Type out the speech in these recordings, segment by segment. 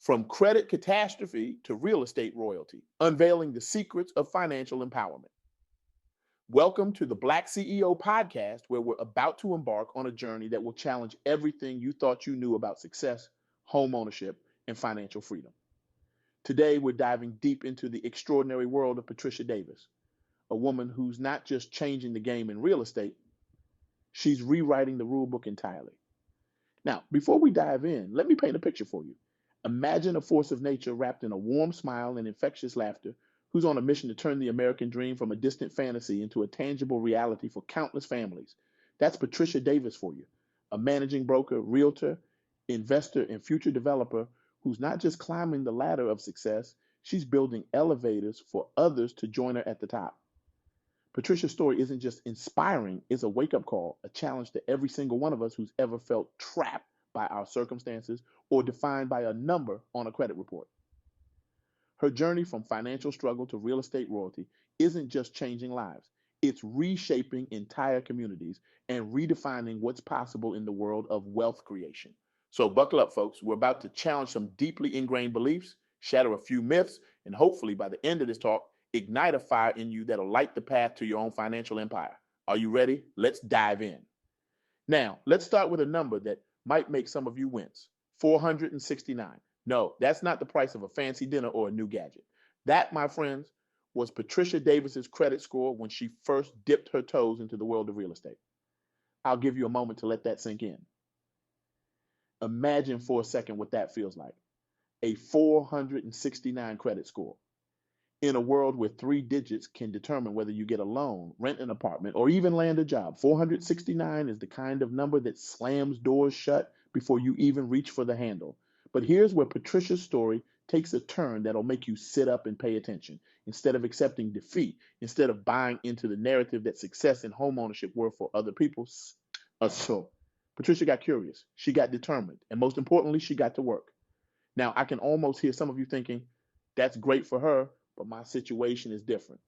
From credit catastrophe to real estate royalty, unveiling the secrets of financial empowerment. Welcome to the Black CEO podcast, where we're about to embark on a journey that will challenge everything you thought you knew about success, home ownership, and financial freedom. Today, we're diving deep into the extraordinary world of Patricia Davis, a woman who's not just changing the game in real estate, she's rewriting the rule book entirely. Now, before we dive in, let me paint a picture for you. Imagine a force of nature wrapped in a warm smile and infectious laughter, who's on a mission to turn the American dream from a distant fantasy into a tangible reality for countless families. That's Patricia Davis for you, a managing broker, realtor, investor, and future developer who's not just climbing the ladder of success, she's building elevators for others to join her at the top. Patricia's story isn't just inspiring, it's a wake up call, a challenge to every single one of us who's ever felt trapped by our circumstances or defined by a number on a credit report. Her journey from financial struggle to real estate royalty isn't just changing lives, it's reshaping entire communities and redefining what's possible in the world of wealth creation. So, buckle up, folks. We're about to challenge some deeply ingrained beliefs, shatter a few myths, and hopefully by the end of this talk, ignite a fire in you that'll light the path to your own financial empire. Are you ready? Let's dive in. Now, let's start with a number that might make some of you wince. 469. No, that's not the price of a fancy dinner or a new gadget. That, my friends, was Patricia Davis's credit score when she first dipped her toes into the world of real estate. I'll give you a moment to let that sink in. Imagine for a second what that feels like. A 469 credit score. In a world where three digits can determine whether you get a loan, rent an apartment, or even land a job, 469 is the kind of number that slams doors shut before you even reach for the handle. But here's where Patricia's story takes a turn that'll make you sit up and pay attention. Instead of accepting defeat, instead of buying into the narrative that success and homeownership were for other people, so Patricia got curious, she got determined, and most importantly, she got to work. Now, I can almost hear some of you thinking, that's great for her, but my situation is different.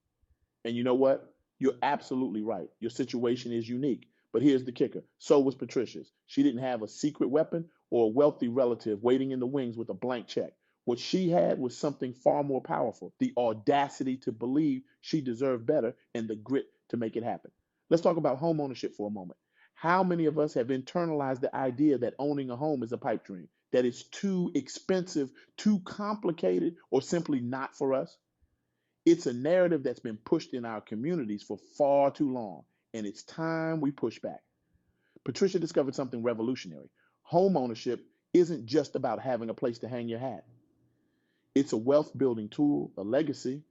And you know what? You're absolutely right. Your situation is unique. But here's the kicker. So was Patricia's. She didn't have a secret weapon or a wealthy relative waiting in the wings with a blank check. What she had was something far more powerful, the audacity to believe she deserved better and the grit to make it happen. Let's talk about home ownership for a moment. How many of us have internalized the idea that owning a home is a pipe dream, that it's too expensive, too complicated, or simply not for us? It's a narrative that's been pushed in our communities for far too long, and it's time we push back. Patricia discovered something revolutionary. Home ownership isn't just about having a place to hang your hat. It's a wealth building tool, a legacy,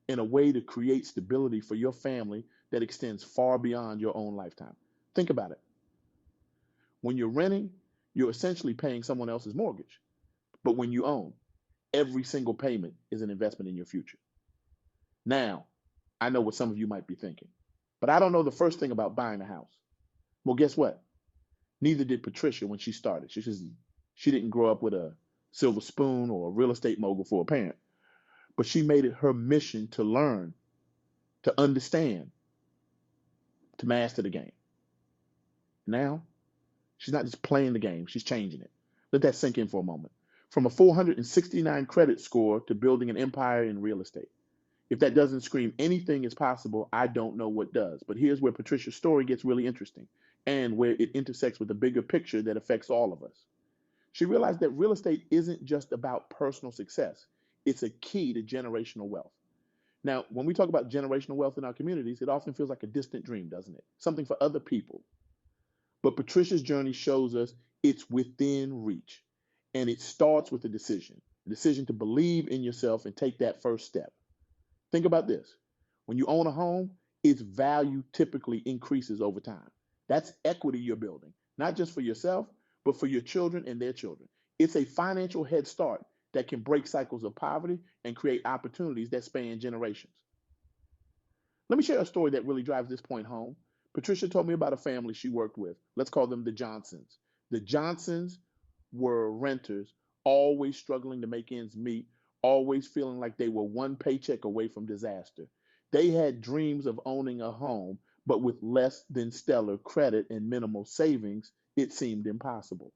and a way to create stability for your family that extends far beyond your own lifetime. Think about it. When you're renting, you're essentially paying someone else's mortgage. But when you own, every single payment is an investment in your future. Now, I know what some of you might be thinking, but I don't know the first thing about buying a house. Well, guess what? Neither did Patricia when she started. She didn't grow up with a silver spoon or a real estate mogul for a parent, but she made it her mission to learn, to understand, to master the game. Now, she's not just playing the game, she's changing it. Let that sink in for a moment. From a 469 credit score to building an empire in real estate. If that doesn't scream anything is possible, I don't know what does. But here's where Patricia's story gets really interesting and where it intersects with the bigger picture that affects all of us. She realized that real estate isn't just about personal success. It's a key to generational wealth. Now, when we talk about generational wealth in our communities, it often feels like a distant dream, doesn't it? Something for other people. But Patricia's journey shows us it's within reach. And it starts with a decision to believe in yourself and take that first step. Think about this. When you own a home, its value typically increases over time. That's equity you're building, not just for yourself, but for your children and their children. It's a financial head start that can break cycles of poverty and create opportunities that span generations. Let me share a story that really drives this point home. Patricia told me about a family she worked with. Let's call them the Johnsons. The Johnsons were renters, always struggling to make ends meet, always feeling like they were one paycheck away from disaster. They had dreams of owning a home, but with less than stellar credit and minimal savings, it seemed impossible.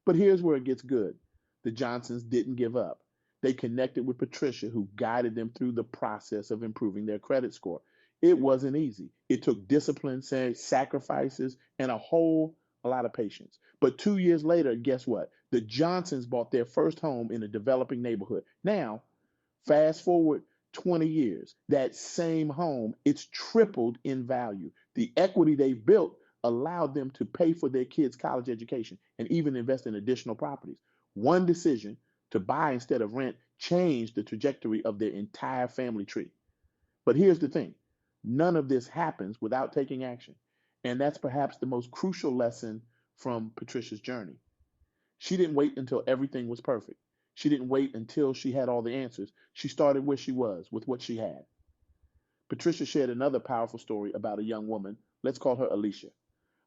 But here's where it gets good. The Johnsons didn't give up. They connected with Patricia, who guided them through the process of improving their credit score. It wasn't easy. It took discipline, sacrifices, and a lot of patience. But 2 years later, guess what? The Johnsons bought their first home in a developing neighborhood. Now, fast forward 20 years, that same home, it's tripled in value. The equity they built allowed them to pay for their kids' college education and even invest in additional properties. One decision to buy instead of rent changed the trajectory of their entire family tree. But here's the thing, none of this happens without taking action. And that's perhaps the most crucial lesson from Patricia's journey. She didn't wait until everything was perfect. She didn't wait until she had all the answers. She started where she was with what she had. Patricia shared another powerful story about a young woman. Let's call her Alicia.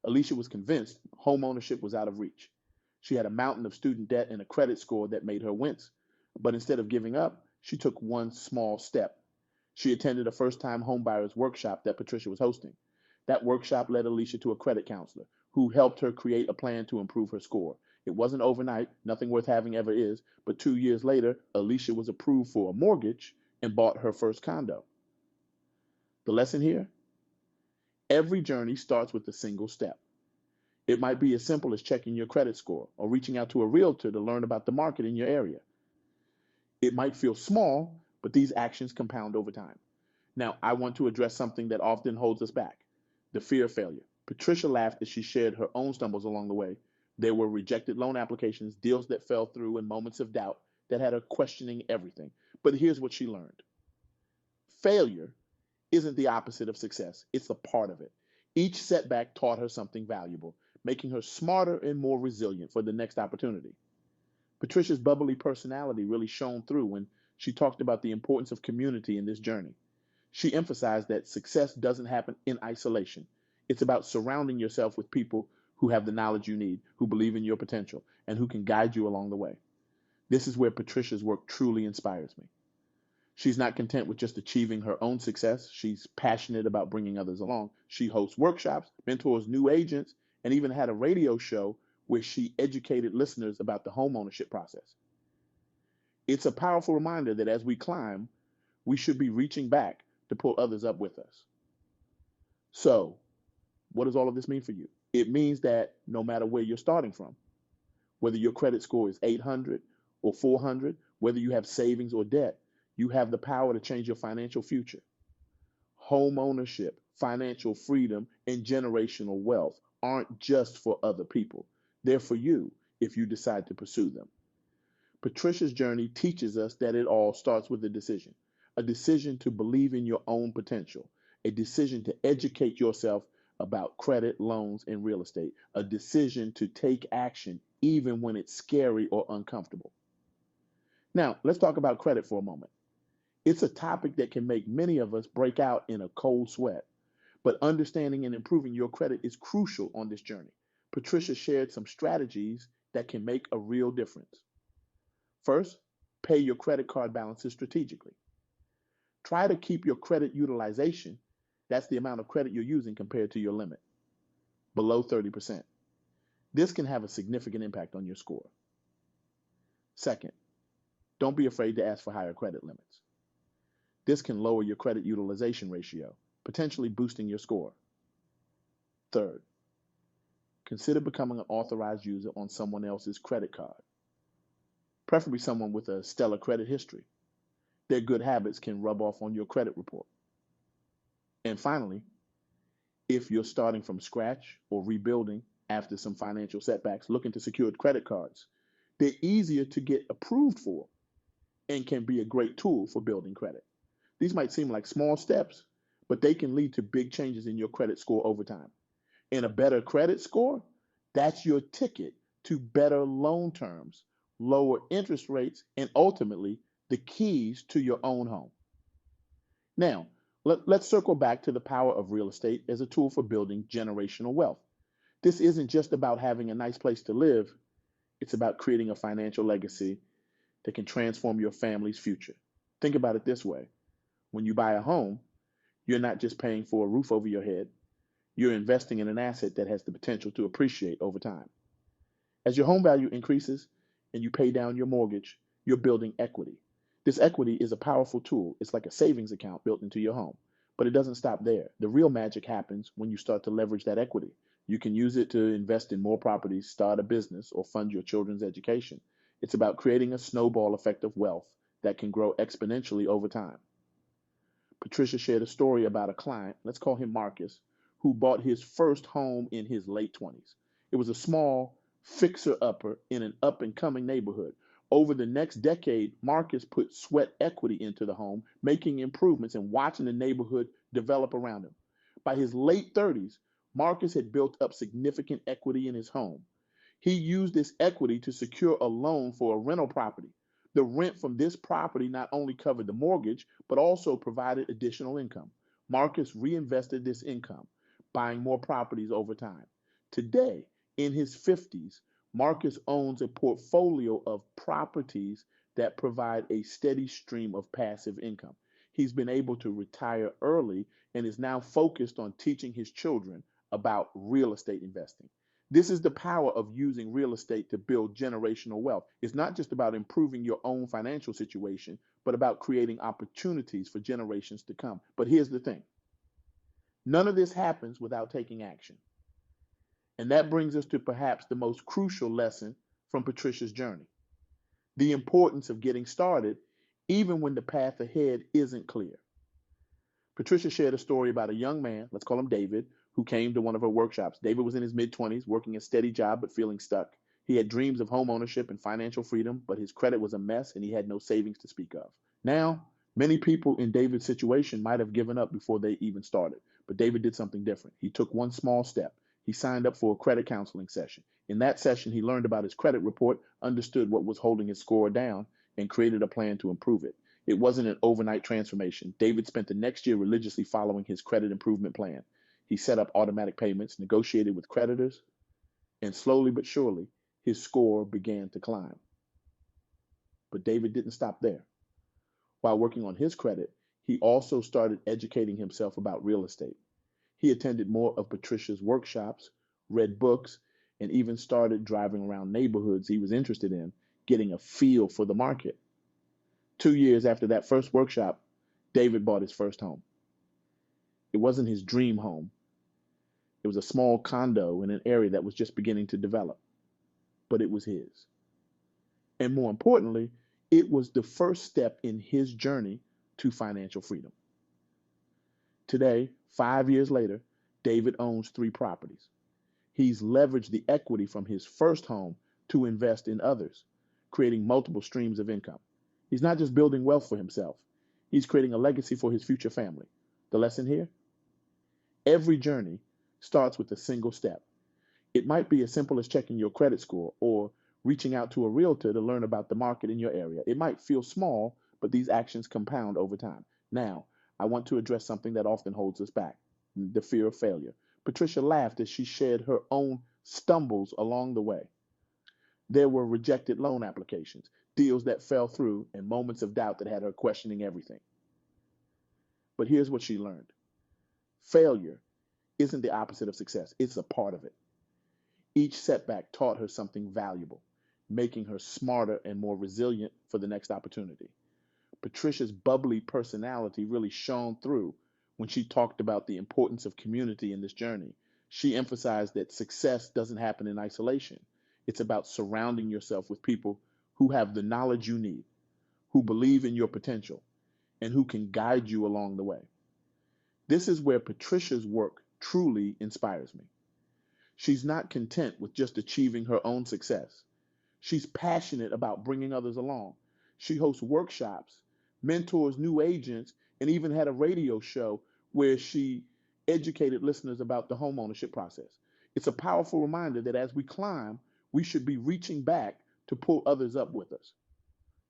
Alicia was convinced home ownership was out of reach. She had a mountain of student debt and a credit score that made her wince. But instead of giving up, she took one small step. She attended a first-time homebuyers workshop that Patricia was hosting. That workshop led Alicia to a credit counselor who helped her create a plan to improve her score. It wasn't overnight, nothing worth having ever is, but 2 years later, Alicia was approved for a mortgage and bought her first condo. The lesson here? Every journey starts with a single step. It might be as simple as checking your credit score or reaching out to a realtor to learn about the market in your area. It might feel small, but these actions compound over time. Now, I want to address something that often holds us back, the fear of failure. Patricia laughed as she shared her own stumbles along the way. There were rejected loan applications, deals that fell through, and moments of doubt that had her questioning everything. But here's what she learned. Failure isn't the opposite of success, it's a part of it. Each setback taught her something valuable, making her smarter and more resilient for the next opportunity. Patricia's bubbly personality really shone through when she talked about the importance of community in this journey. She emphasized that success doesn't happen in isolation. It's about surrounding yourself with people who have the knowledge you need, who believe in your potential, and who can guide you along the way. This is where Patricia's work truly inspires me. She's not content with just achieving her own success. She's passionate about bringing others along. She hosts workshops, mentors new agents, and even had a radio show where she educated listeners about the homeownership process. It's a powerful reminder that as we climb, we should be reaching back to pull others up with us. So, what does all of this mean for you? It means that no matter where you're starting from, whether your credit score is 800 or 400, whether you have savings or debt, you have the power to change your financial future. Home ownership, financial freedom, and generational wealth aren't just for other people. They're for you if you decide to pursue them. Patricia's journey teaches us that it all starts with a decision to believe in your own potential, a decision to educate yourself about credit, loans, and real estate, a decision to take action even when it's scary or uncomfortable. Now, let's talk about credit for a moment. It's a topic that can make many of us break out in a cold sweat, but understanding and improving your credit is crucial on this journey. Patricia shared some strategies that can make a real difference. First, pay your credit card balances strategically. Try to keep your credit utilization, that's the amount of credit you're using compared to your limit, below 30%. This can have a significant impact on your score. Second, don't be afraid to ask for higher credit limits. This can lower your credit utilization ratio, potentially boosting your score. Third, consider becoming an authorized user on someone else's credit card, preferably someone with a stellar credit history. Their good habits can rub off on your credit report. And finally, if you're starting from scratch or rebuilding after some financial setbacks, looking to secure credit cards, they're easier to get approved for and can be a great tool for building credit. These might seem like small steps, but they can lead to big changes in your credit score over time. And a better credit score, that's your ticket to better loan terms, lower interest rates, and ultimately the keys to your own home. Now, let's circle back to the power of real estate as a tool for building generational wealth. This isn't just about having a nice place to live, it's about creating a financial legacy that can transform your family's future. Think about it this way. When you buy a home, you're not just paying for a roof over your head, you're investing in an asset that has the potential to appreciate over time. As your home value increases, and you pay down your mortgage, you're building equity. This equity is a powerful tool. It's like a savings account built into your home. But it doesn't stop there. The real magic happens when you start to leverage that equity. You can use it to invest in more properties, start a business, or fund your children's education. It's about creating a snowball effect of wealth that can grow exponentially over time. Patricia shared a story about a client, let's call him Marcus, who bought his first home in his late 20s. It was a small fixer upper in an up and coming neighborhood. Over the next decade, Marcus put sweat equity into the home, making improvements and watching the neighborhood develop around him. By his late 30s, Marcus had built up significant equity in his home. He used this equity to secure a loan for a rental property. The rent from this property not only covered the mortgage, but also provided additional income. Marcus reinvested this income, buying more properties over time. Today, in his 50s, Marcus owns a portfolio of properties that provide a steady stream of passive income. He's been able to retire early and is now focused on teaching his children about real estate investing. This is the power of using real estate to build generational wealth. It's not just about improving your own financial situation, but about creating opportunities for generations to come. But here's the thing, none of this happens without taking action. And that brings us to perhaps the most crucial lesson from Patricia's journey, the importance of getting started even when the path ahead isn't clear. Patricia shared a story about a young man, let's call him David, who came to one of her workshops. David was in his mid-20s, working a steady job but feeling stuck. He had dreams of home ownership and financial freedom, but his credit was a mess and he had no savings to speak of. Now, many people in David's situation might have given up before they even started, but David did something different. He took one small step. He signed up for a credit counseling session. In that session, he learned about his credit report, understood what was holding his score down, and created a plan to improve it. It wasn't an overnight transformation. David spent the next year religiously following his credit improvement plan. He set up automatic payments, negotiated with creditors, and slowly but surely, his score began to climb. But David didn't stop there. While working on his credit, he also started educating himself about real estate. He attended more of Patricia's workshops, read books, and even started driving around neighborhoods he was interested in, getting a feel for the market. 2 years after that first workshop, David bought his first home. It wasn't his dream home. It was a small condo in an area that was just beginning to develop, but it was his. And more importantly, it was the first step in his journey to financial freedom. Today, 5 years later, David owns 3 properties. He's leveraged the equity from his first home to invest in others, creating multiple streams of income. He's not just building wealth for himself, he's creating a legacy for his future family. The lesson here? Every journey starts with a single step. It might be as simple as checking your credit score or reaching out to a realtor to learn about the market in your area. It might feel small, but these actions compound over time. Now, I want to address something that often holds us back, the fear of failure. Patricia laughed as she shared her own stumbles along the way. There were rejected loan applications, deals that fell through, and moments of doubt that had her questioning everything. But here's what she learned. Failure isn't the opposite of success, it's a part of it. Each setback taught her something valuable, making her smarter and more resilient for the next opportunity. Patricia's bubbly personality really shone through when she talked about the importance of community in this journey. She emphasized that success doesn't happen in isolation. It's about surrounding yourself with people who have the knowledge you need, who believe in your potential, and who can guide you along the way. This is where Patricia's work truly inspires me. She's not content with just achieving her own success. She's passionate about bringing others along. She hosts workshops, mentors new agents, and even had a radio show where she educated listeners about the homeownership process. It's a powerful reminder that as we climb, we should be reaching back to pull others up with us.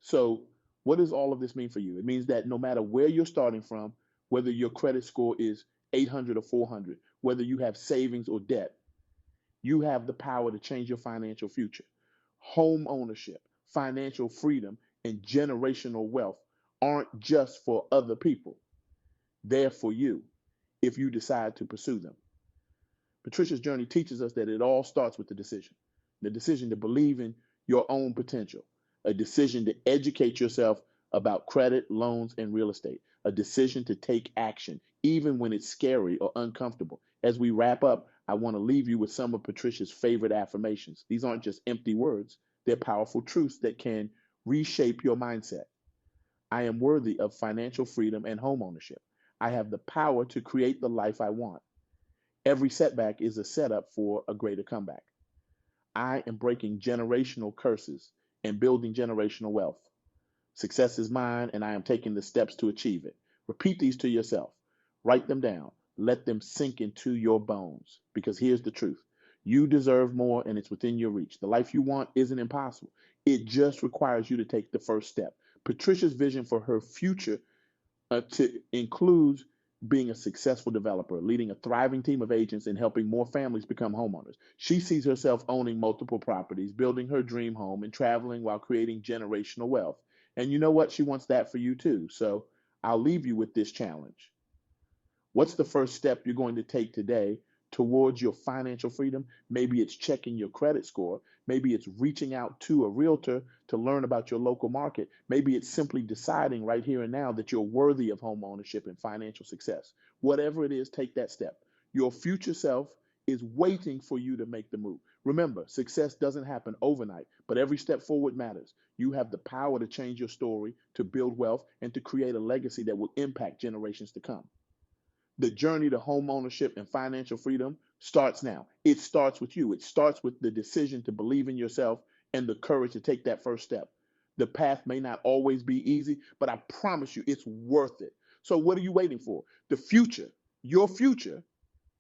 So, what does all of this mean for you? It means that no matter where you're starting from, whether your credit score is 800 or 400, whether you have savings or debt, you have the power to change your financial future. Home ownership, financial freedom, and generational wealth aren't just for other people. They're for you if you decide to pursue them. Patricia's journey teaches us that it all starts with the decision to believe in your own potential, a decision to educate yourself about credit, loans, and real estate, a decision to take action, even when it's scary or uncomfortable. As we wrap up, I want to leave you with some of Patricia's favorite affirmations. These aren't just empty words, they're powerful truths that can reshape your mindset. I am worthy of financial freedom and home ownership. I have the power to create the life I want. Every setback is a setup for a greater comeback. I am breaking generational curses and building generational wealth. Success is mine, and I am taking the steps to achieve it. Repeat these to yourself. Write them down. Let them sink into your bones. Because here's the truth: you deserve more, and it's within your reach. The life you want isn't impossible, it just requires you to take the first step. Patricia's vision for her future includes being a successful developer, leading a thriving team of agents, and helping more families become homeowners. She sees herself owning multiple properties, building her dream home, and traveling while creating generational wealth. And you know what? She wants that for you too. So I'll leave you with this challenge. What's the first step you're going to take today towards your financial freedom? Maybe it's checking your credit score. Maybe it's reaching out to a realtor to learn about your local market. Maybe it's simply deciding right here and now that you're worthy of home ownership and financial success. Whatever it is, take that step. Your future self is waiting for you to make the move. Remember, success doesn't happen overnight, but every step forward matters. You have the power to change your story, to build wealth, and to create a legacy that will impact generations to come. The journey to home ownership and financial freedom starts now. It starts with you. It starts with the decision to believe in yourself and the courage to take that first step. The path may not always be easy, but I promise you it's worth it. So, what are you waiting for? The future, your future,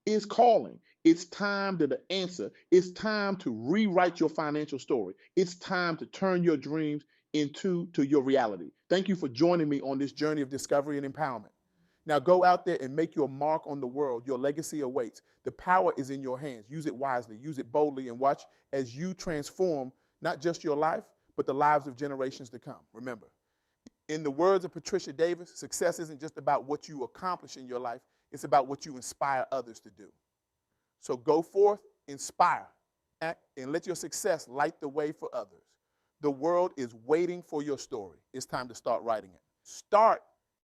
is calling. It's time to the answer. It's time to rewrite your financial story. It's time to turn your dreams into your reality. Thank you for joining me on this journey of discovery and empowerment. Now go out there and make your mark on the world. Your legacy awaits. The power is in your hands. Use it wisely, use it boldly, and watch as you transform not just your life, but the lives of generations to come. Remember, in the words of Patricia Davis, success isn't just about what you accomplish in your life, it's about what you inspire others to do. So go forth, inspire, act, and let your success light the way for others. The world is waiting for your story. It's time to start writing it. Start